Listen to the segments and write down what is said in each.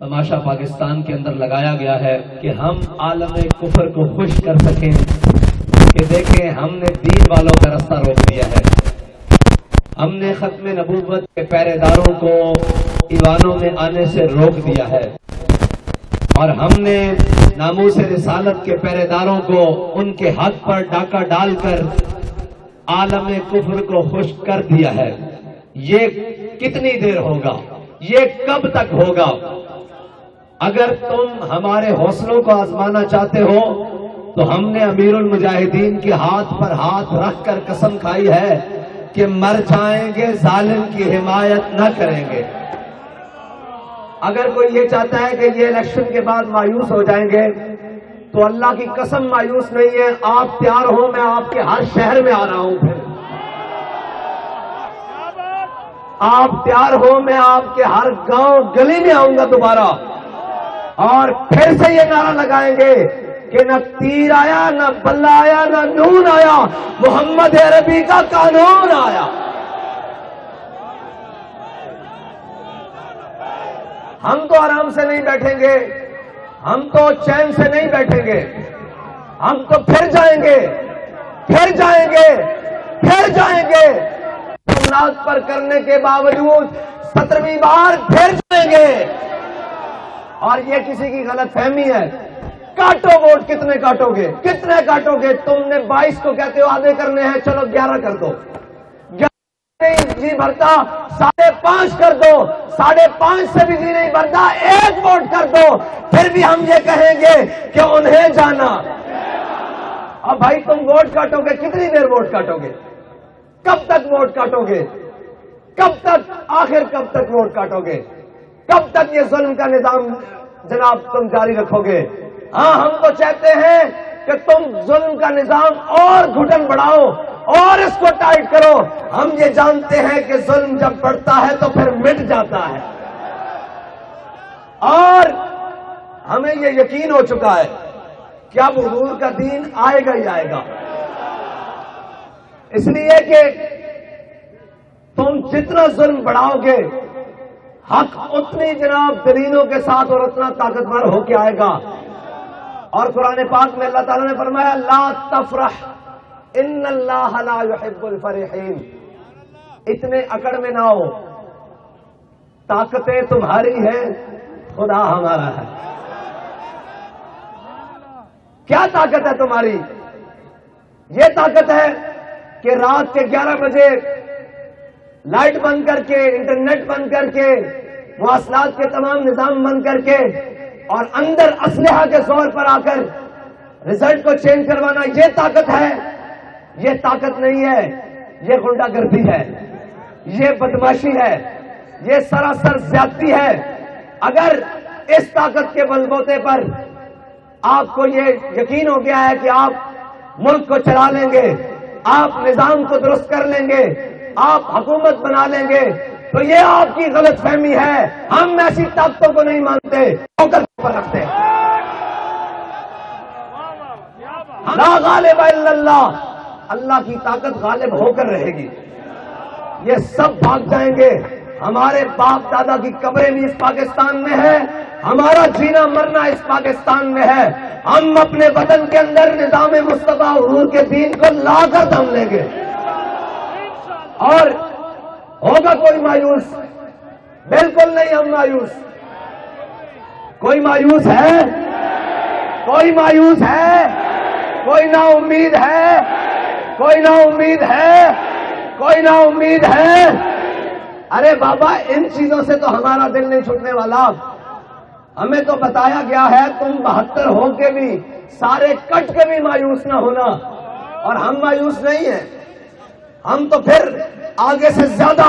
تماشا پاکستان کے اندر لگایا گیا ہے کہ ہم عالم کفر کو خوش کر سکیں کہ دیکھیں ہم نے دین والوں کا راستہ روک دیا ہے، ہم نے ختم نبوت کے پہرے داروں کو ایوانوں میں آنے سے روک دیا ہے، اور ہم نے ناموس رسالت کے پہرے داروں کو ان کے ہاتھ پر ڈاکہ ڈال کر عالم کفر کو خوش کر دیا ہے۔ یہ کتنی دیر ہوگا؟ یہ کب تک ہوگا؟ اگر تم ہمارے حوصلوں کو آزمانا چاہتے ہو تو ہم نے امیر المجاہدین کے ہاتھ پر ہاتھ رکھ کر قسم کھائی ہے کہ مر جائیں گے ظالم کی حمایت نہ کریں گے۔ اگر کوئی یہ چاہتا ہے کہ یہ الیکشن کے بعد مایوس ہو جائیں گے تو اللہ کی قسم مایوس نہیں ہے۔ آپ تیار ہو، میں آپ کے ہر شہر میں آ رہا ہوں، پھر آپ تیار ہو، میں آپ کے ہر گاؤں گلی میں آؤں گا دوبارہ، اور پھر سے یہ نعرہ لگائیں گے کہ نہ تیر آیا، نہ بلہ آیا، نہ نون آیا، محمد عربی کا قانون آیا۔ ہم تو آرام سے نہیں بیٹھیں گے، ہم تو چین سے نہیں بیٹھیں گے، ہم تو پھر جائیں گے، پھر جائیں گے، پھر جائیں گے، ناز پر کرنے کے باوجود 17ویں بار پھر جائیں گے۔ اور یہ کسی کی غلط فہمی ہے۔ کاٹو ووٹ، کتنے کاٹو گے؟ کتنے کاٹو گے؟ تم نے 22 کو کہتے ہو آدھے کرنے ہیں، چلو 11 کر دو، 11 جی بھرتا 5.5 کر دو، 5.5 سے بھی جی نہیں بھرتا 1 ووٹ کر دو، پھر بھی ہم یہ کہیں گے کہ انہیں جانا۔ اب بھائی تم ووٹ کاٹو گے، کتنی دیر ووٹ کاٹو گے؟ کب تک ووٹ کاٹو گے؟ کب تک؟ آخر کب تک ووٹ کاٹو گے؟ کب تک یہ ظلم کا نظام جناب تم جاری رکھو گے؟ ہاں، ہم تو چاہتے ہیں کہ تم ظلم کا نظام اور گھٹن بڑھاؤ اور اس کو ٹائٹ کرو۔ ہم یہ جانتے ہیں کہ ظلم جب بڑھتا ہے تو پھر مٹ جاتا ہے، اور ہمیں یہ یقین ہو چکا ہے کہ اب حضور کا دین آئے گا ہی آئے گا۔ اس لیے کہ تم جتنا ظلم بڑھاؤ گے، حق اتنی جناب دلیلوں کے ساتھ اور اتنا طاقتور ہو کے آئے گا۔ اور قرآن پاک میں اللہ تعالیٰ نے فرمایا لا تفرح ان اللہ لا يحب الفرحین، اتنے اکڑ میں نہ ہو، طاقتیں تمہاری ہیں، خدا ہمارا ہے۔ کیا طاقت ہے تمہاری؟ یہ طاقت ہے کہ رات کے 11 بجے لائٹ بند کر کے، انٹرنیٹ بند کر کے، مواصلات کے تمام نظام بند کر کے، اور اندر اسلحہ کے زور پر آ کر رزلٹ کو چینج کروانا، یہ طاقت ہے؟ یہ طاقت نہیں ہے، یہ غنڈہ گردی ہے، یہ بدماشی ہے، یہ سراسر زیادتی ہے۔ اگر اس طاقت کے بلبوتے پر آپ کو یہ یقین ہو گیا ہے کہ آپ ملک کو چلا لیں گے، آپ نظام کو درست کر لیں گے، آپ حکومت بنا لیں گے، تو یہ آپ کی غلط فہمی ہے۔ ہم ایسی طاقتوں کو نہیں مانتے، پر رکھتے ہیں۔ لا غالب الا اللہ، اللہ کی طاقت غالب ہو کر رہے گی۔ یہ سب بھاگ جائیں گے۔ ہمارے باپ دادا کی قبریں بھی اس پاکستان میں ہے، ہمارا جینا مرنا اس پاکستان میں ہے۔ ہم اپنے وطن کے اندر نظام مصطفیٰ حضور کے دین کو لا کر دم لیں گے۔ اور ہوگا کوئی مایوس؟ بالکل نہیں، ہم مایوس۔ کوئی مایوس ہے؟ کوئی مایوس ہے؟ کوئی نا امید ہے؟ کوئی نا امید ہے؟ کوئی نا امید ہے؟ ارے بابا، ان چیزوں سے تو ہمارا دل نہیں چھوٹنے والا۔ ہمیں تو بتایا گیا ہے تم 72 ہو کے بھی، سارے کٹ کے بھی مایوس نہ ہونا، اور ہم مایوس نہیں ہیں۔ ہم تو پھر آگے سے زیادہ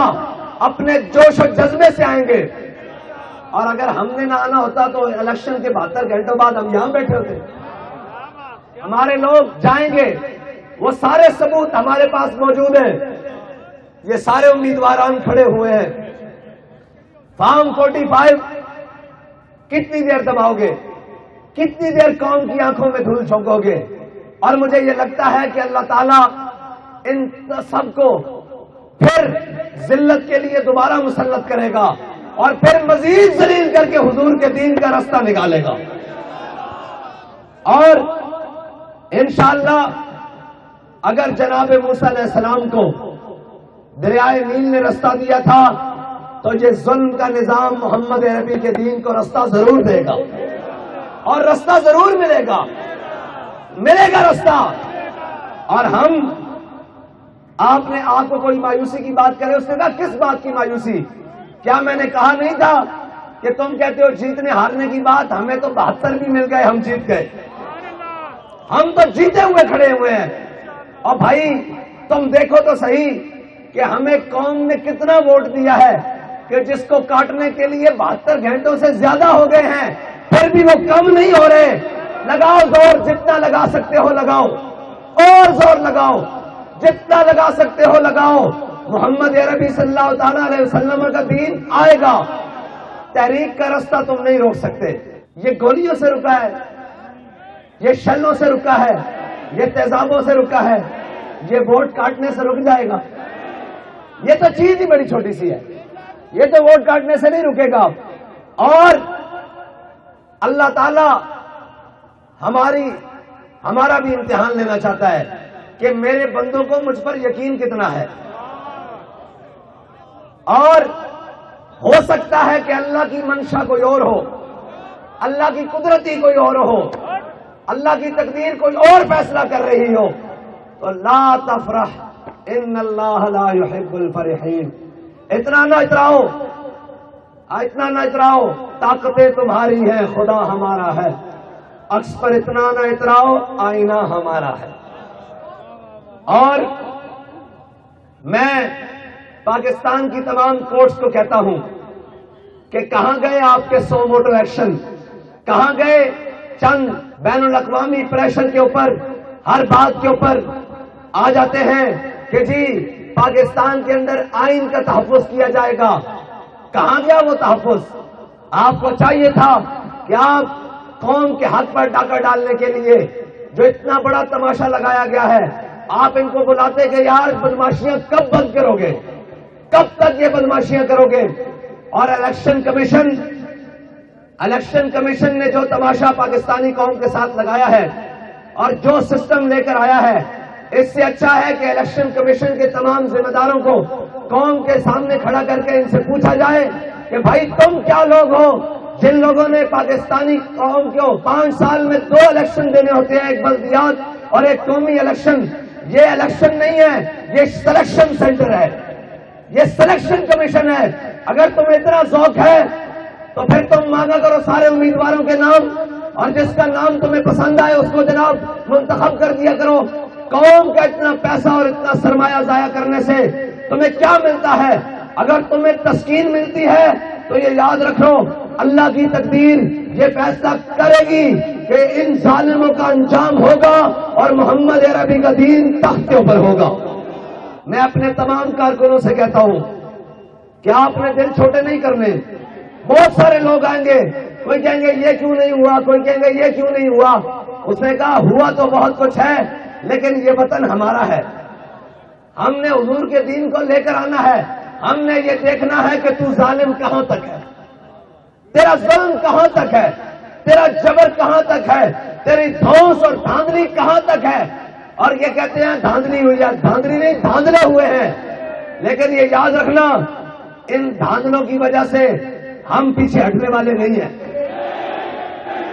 اپنے جوش و جذبے سے آئیں گے، اور اگر ہم نے نہ آنا ہوتا تو الیکشن کے 72 گھنٹوں بعد ہم یہاں بیٹھے ہوتے۔ ہمارے لوگ جائیں گے، وہ سارے ثبوت ہمارے پاس موجود ہیں، یہ سارے امیدواران کھڑے ہوئے ہیں۔ فارم 45 کتنی دیر دباؤ گے؟ کتنی دیر قوم کی آنکھوں میں دھول جھونکو گے؟ اور مجھے یہ لگتا ہے کہ اللہ تعالیٰ ان سب کو پھر ذلت کے لیے دوبارہ مسلط کرے گا، اور پھر مزید ذلیل کر کے حضور کے دین کا راستہ نکالے گا. اور انشاءاللہ اگر جناب موسیٰ علیہ السلام کو دریائے نیل نے راستہ دیا تھا تو یہ ظلم کا نظام محمد عربی کے دین کو راستہ ضرور دے گا، اور راستہ ضرور ملے گا راستہ. اور ہم، آپ نے آپ کو کوئی مایوسی کی بات کرے، اس نے کہا کس بات کی مایوسی؟ کیا میں نے کہا نہیں تھا کہ تم کہتے ہو جیتنے ہارنے کی بات؟ ہمیں تو 72 بھی مل گئے، ہم جیت گئے، ہم تو جیتے ہوئے کھڑے ہوئے ہیں. اور بھائی تم دیکھو تو صحیح کہ ہمیں قوم نے کتنا ووٹ دیا ہے کہ جس کو کاٹنے کے لیے 72 گھنٹوں سے زیادہ ہو گئے ہیں، پھر بھی وہ کم نہیں ہو رہے. لگاؤ زور، جتنا لگا سکتے ہو لگاؤ، اور زور لگاؤ، جتنا لگا سکتے ہو لگاؤ. محمد عربی صلی اللہ تعالی علیہ وسلم کا دین آئے گا. تحریک کا راستہ تم نہیں روک سکتے. یہ گولیوں سے رکا ہے، یہ شلوں سے رکا ہے، یہ تیزابوں سے رکا ہے، یہ ووٹ کاٹنے سے رک جائے گا؟ یہ تو چیز ہی بڑی چھوٹی سی ہے، یہ تو ووٹ کاٹنے سے نہیں رکے گا. اور اللہ تعالی ہمارا بھی امتحان لینا چاہتا ہے کہ میرے بندوں کو مجھ پر یقین کتنا ہے. اور ہو سکتا ہے کہ اللہ کی منشا کوئی اور ہو، اللہ کی قدرتی کوئی اور ہو، اللہ کی تقدیر کوئی اور فیصلہ کر رہی ہو. تو لا تفرح ان اللہ لا يحب الفرحین. اتنا نہ اتراؤ، طاقتیں تمہاری ہیں، خدا ہمارا ہے. عکس پر اتنا نہ اتراؤ، آئینہ ہمارا ہے. اور میں پاکستان کی تمام کورٹس کو کہتا ہوں کہ کہاں گئے آپ کے 100 موٹر ایکشن؟ کہاں گئے چند بین الاقوامی پریشر کے اوپر، ہر بات کے اوپر آ جاتے ہیں کہ جی پاکستان کے اندر آئین کا تحفظ کیا جائے گا؟ کہاں گیا وہ تحفظ؟ آپ کو چاہیے تھا کہ آپ قوم کے حق پر ڈاکہ ڈالنے کے لیے جو اتنا بڑا تماشا لگایا گیا ہے، آپ ان کو بلاتے کہ یار بدماشیاں کب بند کرو گے، کب تک یہ بدماشیاں کرو گے؟ اور الیکشن کمیشن نے جو تماشا پاکستانی قوم کے ساتھ لگایا ہے اور جو سسٹم لے کر آیا ہے، اس سے اچھا ہے کہ الیکشن کمیشن کے تمام ذمہ داروں کو قوم کے سامنے کھڑا کر کے ان سے پوچھا جائے کہ بھائی تم کیا لوگ ہو جن لوگوں نے پاکستانی قوم کو 5 سال میں 2 الیکشن دینے ہوتے ہیں، ایک بلدیات اور ایک قومی الیکشن. یہ الیکشن نہیں ہے، یہ سلیکشن سینٹر ہے، یہ سلیکشن کمیشن ہے. اگر تمہیں اتنا ذوق ہے تو پھر تم مانگا کرو سارے امیدواروں کے نام، اور جس کا نام تمہیں پسند آئے اس کو جناب منتخب کر دیا کرو. قوم کا اتنا پیسہ اور اتنا سرمایہ ضائع کرنے سے تمہیں کیا ملتا ہے؟ اگر تمہیں تسکین ملتی ہے تو یہ یاد رکھو، اللہ کی تقدیر یہ فیصلہ کرے گی کہ ان ظالموں کا انجام ہوگا اور محمد عربی کا دین تخت کے اوپر ہوگا. میں اپنے تمام کارکنوں سے کہتا ہوں کہ آپ نے دل چھوٹے نہیں کرنے. بہت سارے لوگ آئیں گے، کوئی کہیں گے یہ کیوں نہیں ہوا، کوئی کہیں گے یہ کیوں نہیں ہوا. اس نے کہا ہوا تو بہت کچھ ہے، لیکن یہ وطن ہمارا ہے، ہم نے حضور کے دین کو لے کر آنا ہے. ہم نے یہ دیکھنا ہے کہ تو ظالم کہاں تک ہے، تیرا ظلم کہاں تک ہے، تیرا جبر کہاں تک ہے، تیری دھوس اور دھاندلی کہاں تک ہے. اور یہ کہتے ہیں دھاندلی ہوئی ہے، دھاندلی نہیں، دھاندلے ہوئے ہیں. لیکن یہ یاد رکھنا، ان دھاندلوں کی وجہ سے ہم پیچھے ہٹنے والے نہیں ہیں.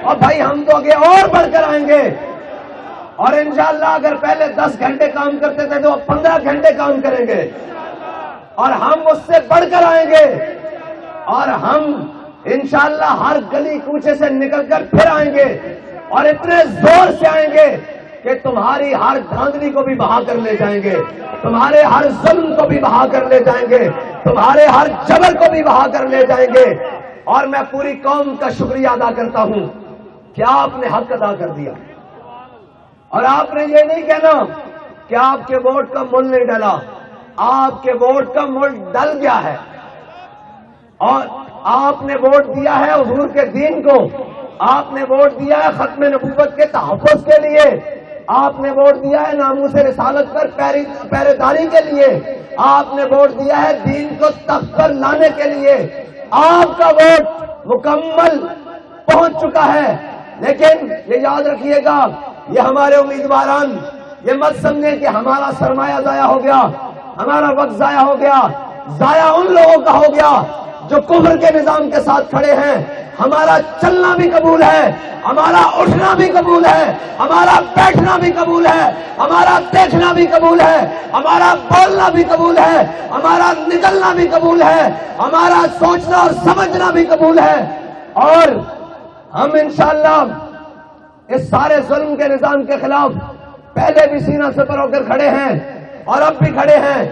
اور بھائی ہم تو آگے اور بڑھ کر آئیں گے، اور انشاءاللہ اگر پہلے 10 گھنٹے کام کرتے تھے تو اب 15 گھنٹے کام کریں گے، اور ہم اس سے بڑھ کر آئیں گے. اور ہم انشاءاللہ ہر گلی کوچے سے نکل کر پھر آئیں گے، اور اتنے زور سے آئیں گے کہ تمہاری ہر دھاندلی کو بھی بہا کر لے جائیں گے، تمہارے ہر ظلم کو بھی بہا کر لے جائیں گے، تمہارے ہر جبر کو بھی بہا کر لے جائیں گے. اور میں پوری قوم کا شکریہ ادا کرتا ہوں کہ آپ نے حق ادا کر دیا، اور آپ نے یہ نہیں کہنا کہ آپ کے ووٹ کا مول نہیں ڈلا. آپ کے ووٹ کا مول ڈل گیا ہے، اور آپ نے ووٹ دیا ہے حضور کے دین کو، آپ نے ووٹ دیا ہے ختم نبوت کے تحفظ کے لیے، آپ نے ووٹ دیا ہے ناموس رسالت پر پہرے داری کے لیے، آپ نے ووٹ دیا ہے دین کو تخت پر لانے کے لیے. آپ کا ووٹ مکمل پہنچ چکا ہے، لیکن یہ یاد رکھیے گا، یہ ہمارے امیدواران یہ مت سمجھیں کہ ہمارا سرمایہ ضائع ہو گیا، ہمارا وقت ضائع ہو گیا، ضائع ان لوگوں کا ہو گیا جو کفر کے نظام کے ساتھ کھڑے ہیں۔ ہمارا چلنا بھی قبول ہے، ہمارا اٹھنا بھی قبول ہے، ہمارا بیٹھنا بھی قبول ہے، ہمارا دیکھنا بھی قبول ہے، ہمارا بولنا بھی قبول ہے، ہمارا نکلنا بھی قبول ہے، ہمارا سوچنا اور سمجھنا بھی قبول ہے، اور ہم انشاءاللہ اس سارے ظلم کے نظام کے خلاف پہلے بھی سینہ سپر ہو کر کھڑے ہیں اور اب بھی کھڑے ہیں۔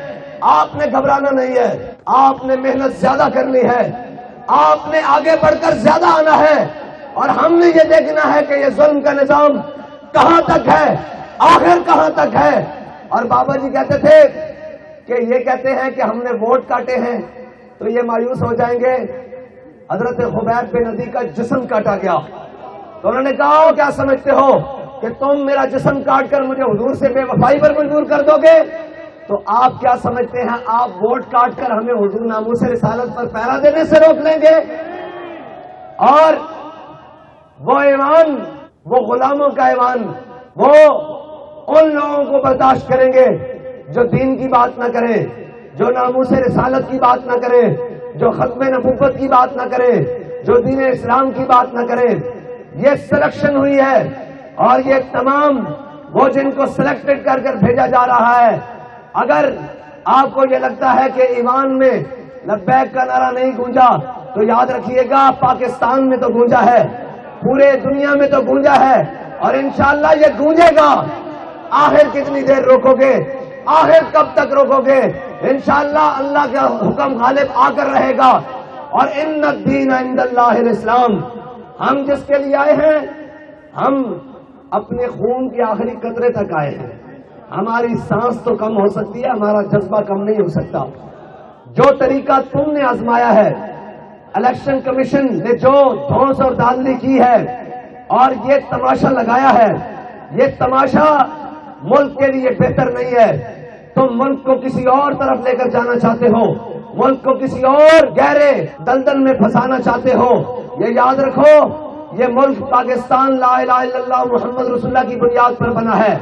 آپ نے گھبرانا نہیں ہے، آپ نے محنت زیادہ کرنی ہے، آپ نے آگے بڑھ کر زیادہ آنا ہے، اور ہم نے یہ دیکھنا ہے کہ یہ ظلم کا نظام کہاں تک ہے، آخر کہاں تک ہے۔ اور بابا جی کہتے تھے کہ یہ کہتے ہیں کہ ہم نے ووٹ کاٹے ہیں تو یہ مایوس ہو جائیں گے۔ حضرت خبیب بن عدی کا جسم کاٹا گیا تو انہوں نے کہا کیا سمجھتے ہو کہ تم میرا جسم کاٹ کر مجھے حضور سے بے وفائی پر مجبور کر دو گے؟ تو آپ کیا سمجھتے ہیں آپ ووٹ کاٹ کر ہمیں حضور ناموس رسالت پر پہرا دینے سے روک لیں گے؟ اور وہ ایمان، وہ غلاموں کا ایمان، وہ ان لوگوں کو برداشت کریں گے جو دین کی بات نہ کرے، جو ناموس رسالت کی بات نہ کرے، جو ختم نبوت کی بات نہ کرے، جو دین اسلام کی بات نہ کرے۔ یہ سلیکشن ہوئی ہے، اور یہ تمام وہ جن کو سلیکٹڈ کر کر بھیجا جا رہا ہے۔ اگر آپ کو یہ لگتا ہے کہ ایمان میں لبیک کا نعرہ نہیں گونجا تو یاد رکھیے گا پاکستان میں تو گونجا ہے، پورے دنیا میں تو گونجا ہے، اور انشاءاللہ یہ گونجے گا۔ آخر کتنی دیر روکو گے؟ آخر کب تک روکو گے؟ انشاءاللہ اللہ کا حکم غالب آ کر رہے گا، اور ان الدین عند اللہ الاسلام۔ ہم جس کے لیے آئے ہیں، ہم اپنے خون کے آخری قطرے تک آئے ہیں۔ ہماری سانس تو کم ہو سکتی ہے، ہمارا جذبہ کم نہیں ہو سکتا۔ جو طریقہ تم نے آزمایا ہے، الیکشن کمیشن نے جو دھونس اور دھاندلی کی ہے اور یہ تماشا لگایا ہے، یہ تماشا ملک کے لیے بہتر نہیں ہے۔ تم ملک کو کسی اور طرف لے کر جانا چاہتے ہو، ملک کو کسی اور گہرے دلدل میں پھنسانا چاہتے ہو۔ یہ یاد رکھو، یہ ملک پاکستان لا الہ الا اللہ محمد رسول اللہ کی بنیاد پر بنا ہے۔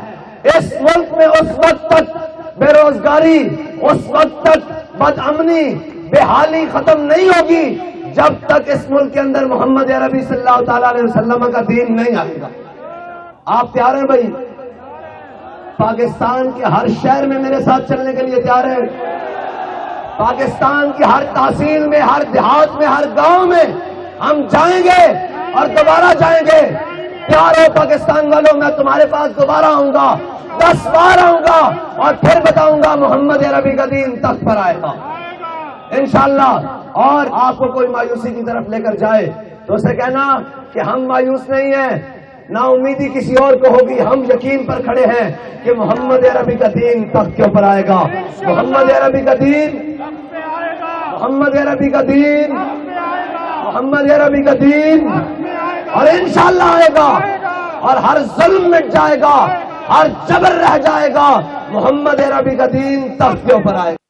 اس ملک میں اس وقت تک بے روزگاری، اس وقت تک بد امنی، بے حالی ختم نہیں ہوگی جب تک اس ملک کے اندر محمد عربی صلی اللہ تعالی علیہ وسلم کا دین نہیں آئے گا۔ آپ تیار ہیں بھائی؟ پاکستان کے ہر شہر میں میرے ساتھ چلنے کے لیے تیار ہیں؟ پاکستان کی ہر تحصیل میں، ہر دیہات میں، ہر گاؤں میں ہم جائیں گے اور دوبارہ جائیں گے۔ پیارو پاکستان والوں، میں تمہارے پاس دوبارہ آؤں گا، 10 بار آؤں گا، اور پھر بتاؤں گا محمد عربی کا دین تخت پر آئے گا انشاءاللہ۔ اور آپ کو کوئی مایوسی کی طرف لے کر جائے تو اسے کہنا کہ ہم مایوس نہیں ہیں، نا امیدی کسی اور کو ہوگی، ہم یقین پر کھڑے ہیں کہ محمد عربی کا دین تخت کے اوپر آئے گا۔ محمد عربی کا دین، محمد عربی کا دین، محمد عربی کا دین، اور انشاءاللہ آئے گا، اور ہر ظلم مٹ جائے گا، ہر جبر رہ جائے گا، محمد عربی کا دین تخت کے اوپر آئے گا۔